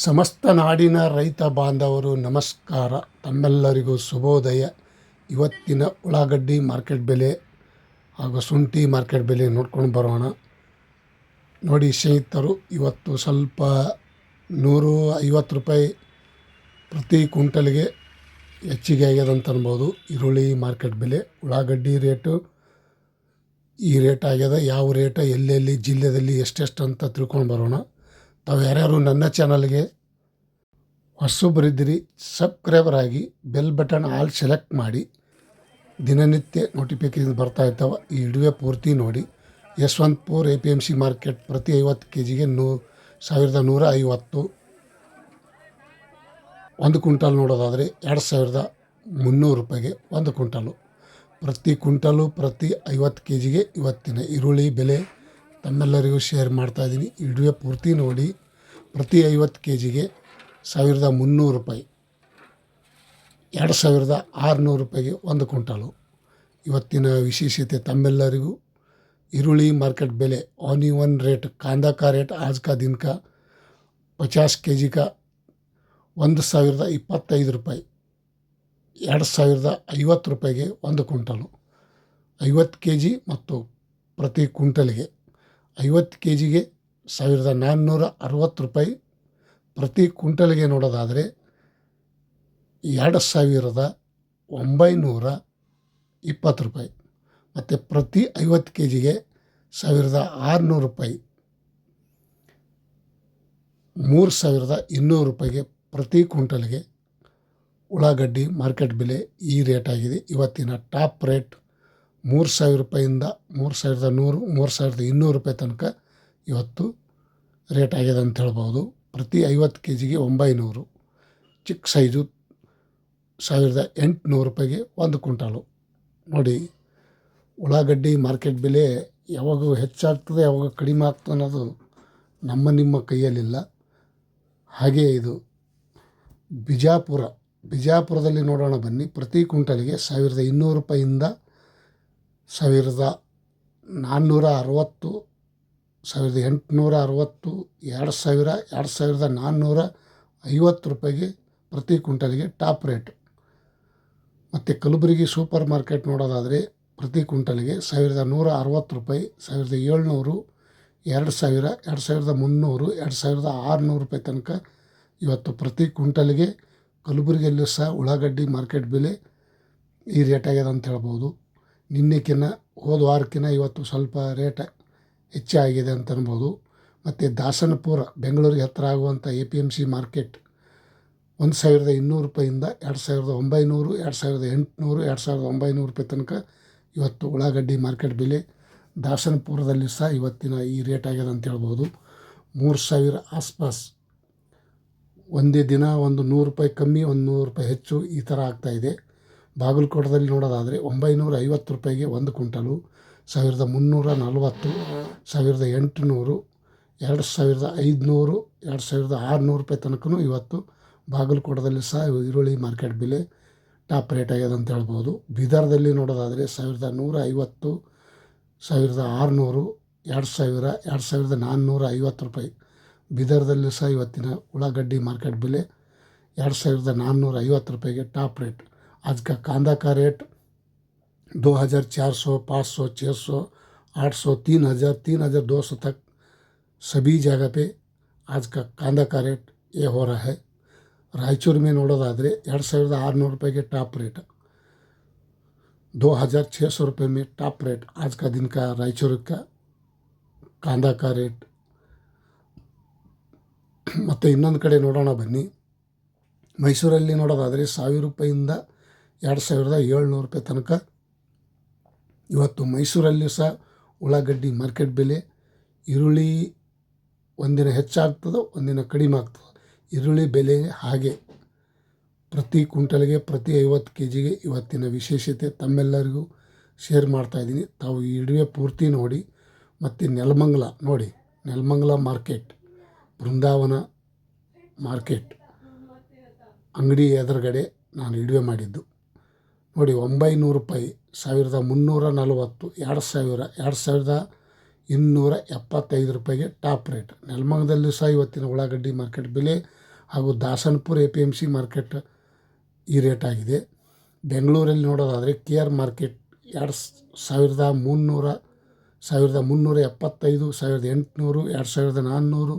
ಸಮಸ್ತ ನಾಡಿನ ರೈತ ಬಾಂಧವರು ನಮಸ್ಕಾರ. ತಮ್ಮೆಲ್ಲರಿಗೂ ಶುಭೋದಯ. ಇವತ್ತಿನ ಉಳ್ಳಾಗಡ್ಡಿ ಮಾರ್ಕೆಟ್ ಬೆಲೆ ಹಾಗೂ ಶುಂಠಿ ಮಾರ್ಕೆಟ್ ಬೆಲೆ ನೋಡ್ಕೊಂಡು ಬರೋಣ. ನೋಡಿ ಸ್ನೇಹಿತರು, ಇವತ್ತು ಸ್ವಲ್ಪ 150 ರೂಪಾಯಿ ಪ್ರತಿ ಕ್ವಿಂಟಲ್ಗೆ ಹೆಚ್ಚಿಗೆ ಆಗ್ಯದಂತ ಅನ್ಬೋದು. ಈರುಳ್ಳಿ ಮಾರ್ಕೆಟ್ ಬೆಲೆ, ಉಳ್ಳಾಗಡ್ಡಿ ರೇಟು ಈ ರೇಟ್ ಆಗ್ಯದ. ಯಾವ ರೇಟ ಎಲ್ಲೆಲ್ಲಿ ಜಿಲ್ಲೆಯಲ್ಲಿ ಎಷ್ಟೆಷ್ಟು ಅಂತ ತಿಳ್ಕೊಂಡು ಬರೋಣ. ತಾವು ಯಾರ್ಯಾರು ನನ್ನ ಚಾನಲ್ಗೆ ಹೊಸಬರಿದ್ದೀರಿ ಸಬ್ಸ್ಕ್ರೈಬರ್ ಆಗಿ ಬೆಲ್ ಬಟನ್ ಆಲ್ ಸೆಲೆಕ್ಟ್ ಮಾಡಿ. ದಿನನಿತ್ಯ ನೋಟಿಫಿಕೇಶನ್ ಬರ್ತಾ ಇರ್ತಾವೆ. ಈ ವಿಡಿಯೋ ಪೂರ್ತಿ ನೋಡಿ. ಯಶವಂತಪುರ APMC ಮಾರ್ಕೆಟ್ ಪ್ರತಿ 50 kgಗೆ 1150. ಒಂದು ಕ್ವಿಂಟಲ್ ನೋಡೋದಾದರೆ 2300 ರೂಪಾಯಿಗೆ ಒಂದು ಕ್ವಿಂಟಲು. ಪ್ರತಿ ಕ್ವಿಂಟಲು ಪ್ರತಿ 50 kgಗೆ ಇವತ್ತಿನ ಈರುಳ್ಳಿ ಬೆಲೆ ತಮ್ಮೆಲ್ಲರಿಗೂ ಶೇರ್ ಮಾಡ್ತಾಯಿದ್ದೀನಿ. ಈ ವಿಡಿಯೋ ಪೂರ್ತಿ ನೋಡಿ. ಪ್ರತಿ 50 kgಗೆ 1300 ರೂಪಾಯಿ, 2600 ರೂಪಾಯಿಗೆ ಒಂದು ಕ್ವಿಂಟಲು. ಇವತ್ತಿನ ವಿಶೇಷತೆ ತಮ್ಮೆಲ್ಲರಿಗೂ ಈರುಳ್ಳಿ ಮಾರ್ಕೆಟ್ ಬೆಲೆ. ऑनियन रेट, कांदा का रेट आज का दिन का 50 kg का 1025 ರೂಪಾಯಿ, 2050 ರೂಪಾಯಿಗೆ ಒಂದು ಕ್ವಿಂಟಲು. 50 kg ಮತ್ತು ಪ್ರತಿ ಕ್ವಿಂಟಲ್ಗೆ 50 kgಗೆ 1460 ರೂಪಾಯಿ. ಪ್ರತಿ ಕ್ವಿಂಟಲ್ಗೆ ನೋಡೋದಾದರೆ 2920 ರೂಪಾಯಿ. ಮತ್ತು ಪ್ರತಿ 50 kgಗೆ 1600 ರೂಪಾಯಿ, 3200 ರೂಪಾಯಿಗೆ ಪ್ರತಿ ಕ್ವಿಂಟಲ್ಗೆ ಉಳ್ಳಾಗಡ್ಡಿ ಮಾರ್ಕೆಟ್ ಬೆಲೆ ಈ ರೇಟ್ ಆಗಿದೆ. ಇವತ್ತಿನ ಟಾಪ್ ರೇಟ್ 3000 ರೂಪಾಯಿಂದ 3100, 3200 ರೂಪಾಯಿ ತನಕ ಇವತ್ತು ರೇಟ್ ಆಗಿದೆ ಅಂತ ಹೇಳ್ಬೋದು. ಪ್ರತಿ 50 kgಗೆ 900, ಚಿಕ್ಕ ಸೈಜು 1800 ರೂಪಾಯಿಗೆ ಒಂದು ಕ್ವಿಂಟಲು. ನೋಡಿ, ಉಳ್ಳಾಗಡ್ಡಿ ಮಾರ್ಕೆಟ್ ಬೆಲೆ ಯಾವಾಗ ಹೆಚ್ಚಾಗ್ತದೆ ಯಾವಾಗ ಕಡಿಮೆ ಆಗ್ತದೆ ಅನ್ನೋದು ನಿಮ್ಮ ಕೈಯಲ್ಲಿಲ್ಲ. ಹಾಗೆ ಇದು ಬಿಜಾಪುರದಲ್ಲಿ ನೋಡೋಣ ಬನ್ನಿ. ಪ್ರತಿ ಕ್ವಿಂಟಲ್ಗೆ 1200 ರೂಪಾಯಿಂದ 1460, 1860, 2000, 2450 ರೂಪಾಯಿಗೆ ಪ್ರತಿ ಕ್ವಿಂಟಲ್ಗೆ ಟಾಪ್ ರೇಟ್. ಮತ್ತು ಕಲಬುರಗಿ ಸೂಪರ್ ಮಾರ್ಕೆಟ್ ನೋಡೋದಾದರೆ ಪ್ರತಿ ಕ್ವಿಂಟಲ್ಗೆ 1160 ರೂಪಾಯಿ, 1700, 2000, 2300, 2600 ರೂಪಾಯಿ ತನಕ ಇವತ್ತು ಪ್ರತಿ ಕ್ವಿಂಟಲ್ಗೆ ಕಲಬುರಗಿಯಲ್ಲೂ ಸಹ ಉಳ್ಳಾಗಡ್ಡಿ ಮಾರ್ಕೆಟ್ ಬೆಲೆ ಈ ರೇಟ್ ಆಗ್ಯದ ಅಂತ ಹೇಳ್ಬೋದು. ನಿನ್ನೆಕಿನ್ನ ಹೋದ ವಾರಕ್ಕಿಂತ ಇವತ್ತು ಸ್ವಲ್ಪ ರೇಟ್ ಹೆಚ್ಚಾಗಿದೆ ಅಂತ ಅನ್ಬೋದು. ಮತ್ತು ದಾಸನಪುರ, ಬೆಂಗಳೂರಿಗೆ ಹತ್ತಿರ ಆಗುವಂಥ APMC ಮಾರ್ಕೆಟ್ 1200 ರೂಪಾಯಿಂದ 2900, 2800, 2900 ರೂಪಾಯಿ ತನಕ ಇವತ್ತು ಉಳ್ಳಾಗಡ್ಡಿ ಮಾರ್ಕೆಟ್ ಬೆಲೆ ದಾಸನಪುರದಲ್ಲಿ ಸಹ ಇವತ್ತಿನ ಈ ರೇಟ್ ಆಗ್ಯದ ಅಂತ ಹೇಳ್ಬೋದು. 3000 ಆಸ್ಪಾಸ್ ಒಂದೇ ದಿನ, ಒಂದು 100 ರೂಪಾಯಿ ಕಮ್ಮಿ, ಒಂದು 100 ರೂಪಾಯಿ ಹೆಚ್ಚು, ಈ ಥರ ಆಗ್ತಾಯಿದೆ. ಬಾಗಲಕೋಟದಲ್ಲಿ ನೋಡೋದಾದರೆ 950 ರೂಪಾಯಿಗೆ ಒಂದು ಕ್ವಿಂಟಲು, 1340, 1800, 2500, 2600 ರೂಪಾಯಿ ತನಕನೂ ಇವತ್ತು ಬಾಗಲಕೋಟದಲ್ಲಿ ಸಹ ಈರುಳ್ಳಿ ಮಾರ್ಕೆಟ್ ಬೆಲೆ ಟಾಪ್ ರೇಟ್ ಆಗ್ಯದ ಅಂತ ಹೇಳ್ಬೋದು. ಬೀದರ್ದಲ್ಲಿ ನೋಡೋದಾದರೆ 1150, 1600, 2000, 2450 ರೂಪಾಯಿ. ಬೀದರ್ದಲ್ಲಿ ಸಹ ಇವತ್ತಿನ ಉಳ್ಳಾಗಡ್ಡಿ ಮಾರ್ಕೆಟ್ ಬೆಲೆ 2450 ರೂಪಾಯಿಗೆ ಟಾಪ್ ರೇಟ್. आज का कांदा का रेट 2400, 500, 600, 800, 3000, 3200 तक सभी जगह पे आज का कांदा का रेट ये हो रहा है. रायचूर में ನೋಡೋದಾದರೆ 2600 ರೂಪಾಯಿಗೆ ಟಾಪ್ ರೇಟ್, 2600 रुपये में टॉप रेट आज का दिन का रायचूर का कांदा का रेट. ಮತ್ತು ಇನ್ನೊಂದು ಕಡೆ ನೋಡೋಣ ಬನ್ನಿ. ಮೈಸೂರಲ್ಲಿ ನೋಡೋದಾದರೆ 1000 ರೂಪಾಯಿಂದ 2700 ರೂಪಾಯಿ ತನಕ ಇವತ್ತು ಮೈಸೂರಲ್ಲಿ ಸಹ ಉಳ್ಳಾಗಡ್ಡಿ ಮಾರ್ಕೆಟ್ ಬೆಲೆ. ಈರುಳ್ಳಿ ಒಂದಿನ ಹೆಚ್ಚಾಗ್ತದೆ, ಒಂದಿನ ಕಡಿಮೆ ಆಗ್ತದೆ. ಈರುಳ್ಳಿ ಬೆಲೆ ಹಾಗೆ ಪ್ರತಿ ಕ್ವಿಂಟಲ್ಗೆ ಪ್ರತಿ 50 kgಗೆ ಇವತ್ತಿನ ವಿಶೇಷತೆ ತಮ್ಮೆಲ್ಲರಿಗೂ ಶೇರ್ ಮಾಡ್ತಾಯಿದ್ದೀನಿ. ತಾವು ಈ ವಿಡಿಯೋ ಪೂರ್ತಿ ನೋಡಿ. ಮತ್ತು ನೆಲಮಂಗಲ ನೋಡಿ, ನೆಲಮಂಗಲ ಮಾರ್ಕೆಟ್, ಬೃಂದಾವನ ಮಾರ್ಕೆಟ್ ಅಂಗಡಿ ಎದುರುಗಡೆ ನಾನು ವಿಡಿಯೋ ಮಾಡಿದ್ದು ನೋಡಿ. 900 ರೂಪಾಯಿ, 1340, 2000, 2275 ರೂಪಾಯಿಗೆ ಟಾಪ್ ರೇಟ್. ನೆಲಮಂಗಲದಲ್ಲೂ ಸಹ ಇವತ್ತಿನ ಉಳ್ಳಾಗಡ್ಡಿ ಮಾರ್ಕೆಟ್ ಬೆಲೆ ಹಾಗೂ ದಾಸನಪುರ APMC ಮಾರ್ಕೆಟ್ ಈ ರೇಟ್ ಆಗಿದೆ. ಬೆಂಗಳೂರಲ್ಲಿ ನೋಡೋದಾದರೆ KR ಮಾರ್ಕೆಟ್ 2300, 1375, 1800, 2400,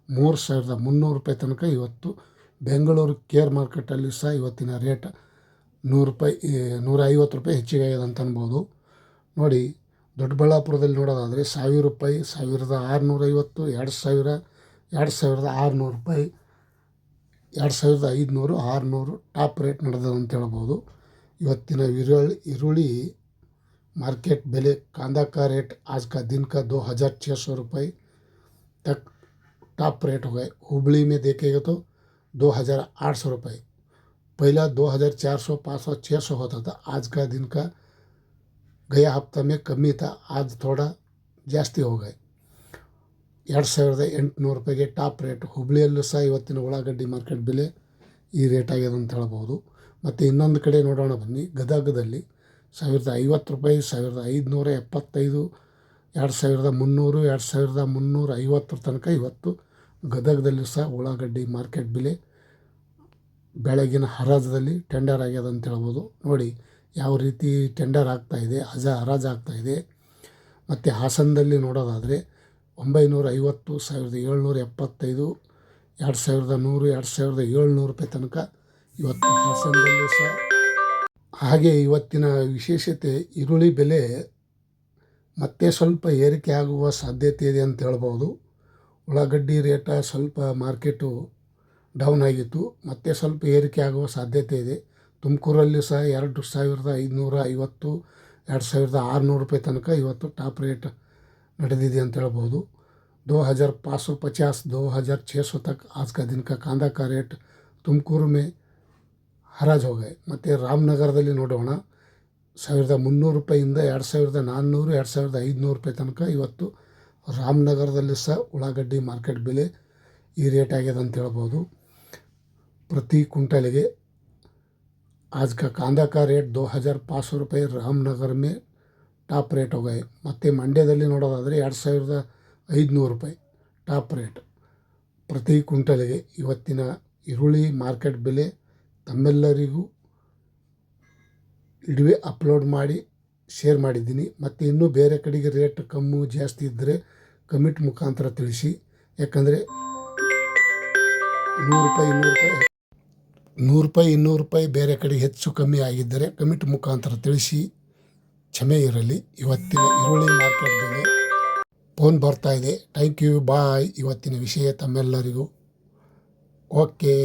3300 ರೂಪಾಯಿ ತನಕ ಇವತ್ತು ಬೆಂಗಳೂರು KR ಮಾರ್ಕೆಟಲ್ಲಿ ಸಹ ಇವತ್ತಿನ ರೇಟ್ ₹150 ಹೆಚ್ಚಿಗೆ ಆಗಿದೆ ಅಂತ ಅನ್ಬೋದು. ನೋಡಿ, ದೊಡ್ಡಬಳ್ಳಾಪುರದಲ್ಲಿ ನೋಡೋದಾದರೆ 1000 ರೂಪಾಯಿ, 1650, 2000, 2600 ರೂಪಾಯಿ, 2500, 600 ಟಾಪ್ ರೇಟ್ ನಡೆದವು ಅಂತ ಹೇಳ್ಬೋದು. ಇವತ್ತಿನ ಈರುಳ್ಳಿ मार्केट बेले कांदा का रेट आज का दिन का 2600 रुपये तक टॉप रेट हो गए. हुबली में देखेगा तो 2800 रुपये, पहला 2400, 500, 600 होता था. आज का दिन का गया हफ्ता में कमी था, आज थोड़ा ಜಾಸ್ತಿ हो गए. 2800 ರೂಪಾಯಿಗೆ ಟಾಪ್ ರೇಟ್. ಹುಬ್ಳಿಯಲ್ಲೂ ಸಹ ಇವತ್ತಿನ ಉಳ್ಳಾಗಡ್ಡಿ ಮಾರ್ಕೆಟ್ ಬೆಲೆ ಈ ರೇಟ್ ಆಗಿದೆ ಅಂತ ಹೇಳ್ಬೋದು. ಮತ್ತು ಇನ್ನೊಂದು ಕಡೆ ನೋಡೋಣ ಬನ್ನಿ. ಗದಗದಲ್ಲಿ 1050 ರೂಪಾಯಿ, 1575, 2300, 2350 ತನಕ ಇವತ್ತು ಗದಗದಲ್ಲಿ ಸಹ ಉಳ್ಳಾಗಡ್ಡಿ ಮಾರ್ಕೆಟ್ ಬೆಲೆ ಬೆಳಗಿನ ಹರಾಜದಲ್ಲಿ ಟೆಂಡರ್ ಆಗ್ಯದ ಅಂತ ಹೇಳ್ಬೋದು. ನೋಡಿ ಯಾವ ರೀತಿ ಟೆಂಡರ್ ಆಗ್ತಾಯಿದೆ, ಹರಾಜು ಆಗ್ತಾಯಿದೆ. ಮತ್ತು ಹಾಸನದಲ್ಲಿ ನೋಡೋದಾದರೆ 950, 1775, 2100, 2700 ರೂಪಾಯಿ ತನಕ ಇವತ್ತು ಹಾಸನದಲ್ಲಿ ಸಹ. ಹಾಗೆ ಇವತ್ತಿನ ವಿಶೇಷತೆ, ಈರುಳ್ಳಿ ಬೆಲೆ ಮತ್ತೆ ಸ್ವಲ್ಪ ಏರಿಕೆ ಆಗುವ ಸಾಧ್ಯತೆ ಇದೆ ಅಂತ ಹೇಳ್ಬೋದು. ಉಳ್ಳಾಗಡ್ಡಿ ರೇಟ ಸ್ವಲ್ಪ ಮಾರ್ಕೆಟು ಡೌನ್ ಆಗಿತ್ತು, ಮತ್ತೆ ಸ್ವಲ್ಪ ಏರಿಕೆ ಆಗುವ ಸಾಧ್ಯತೆ ಇದೆ. ತುಮಕೂರಲ್ಲಿ ಸಹ 2550, 2600 ರೂಪಾಯಿ ತನಕ ಇವತ್ತು ಟಾಪ್ ರೇಟ್ ನಡೆದಿದೆ ಅಂತ ಹೇಳ್ಬೋದು. 2550, 2600 तक आज का दिन का कांदा का रेट ತುಮಕೂರು में ಹರಾಜು हो गए. ಮತ್ತು ರಾಮನಗರದಲ್ಲಿ ನೋಡೋಣ, 1300 ರೂಪಾಯಿಂದ 2400, 2500 ರೂಪಾಯಿ ತನಕ ಇವತ್ತು ರಾಮನಗರದಲ್ಲಿ ಸಹ ಉಳ್ಳಾಗಡ್ಡಿ ಮಾರ್ಕೆಟ್ ಬೆಲೆ ಈ ರೇಟ್ ಆಗಿದೆ ಅಂತ ಹೇಳ್ಬೋದು. ಪ್ರತಿ ಕ್ವಿಂಟಲಿಗೆ आज का कांदा का रेट 2500 ರೂಪಾಯಿ ರಾಮನಗರ में ಟಾಪ್ ರೇಟ್ हो गए. ಮತ್ತು ಮಂಡ್ಯದಲ್ಲಿ ನೋಡೋದಾದರೆ 2500 ರೂಪಾಯಿ ಟಾಪ್ ರೇಟ್ ಪ್ರತಿ ಕ್ವಿಂಟಲಿಗೆ. ಇವತ್ತಿನ ಈರುಳ್ಳಿ ಮಾರ್ಕೆಟ್ ಬೆಲೆ ತಮ್ಮೆಲ್ಲರಿಗೂ ಇಡುವೆ ಅಪ್ಲೋಡ್ ಮಾಡಿ ಶೇರ್ ಮಾಡಿದ್ದೀನಿ. ಮತ್ತು ಇನ್ನೂ ಬೇರೆ ಕಡೆಗೆ ರೇಟ್ ಕಮ್ಮಿ ಜಾಸ್ತಿ ಇದ್ದರೆ ಕಮೆಂಟ್ ಮುಖಾಂತರ ತಿಳಿಸಿ. ಯಾಕಂದರೆ 100 ರೂಪಾಯಿ, 200 ರೂಪಾಯಿ ಬೇರೆ ಕಡೆ ಹೆಚ್ಚು ಕಮ್ಮಿ ಆಗಿದ್ದರೆ ಕಮೆಂಟ್ ಮುಖಾಂತರ ತಿಳಿಸಿ, ಕ್ಷಮೆ ಇರಲಿ. ಇವತ್ತಿನ ಈರುಳ್ಳಿ ಮಾರ್ಕೆಟ್ ಬೆಲೆ ಫೋನ್ ಬರ್ತಾ ಇದೆ. ಥ್ಯಾಂಕ್ ಯು, ಬಾಯ್. ಇವತ್ತಿನ ವಿಷಯ ತಮ್ಮೆಲ್ಲರಿಗೂ ಓಕೆ.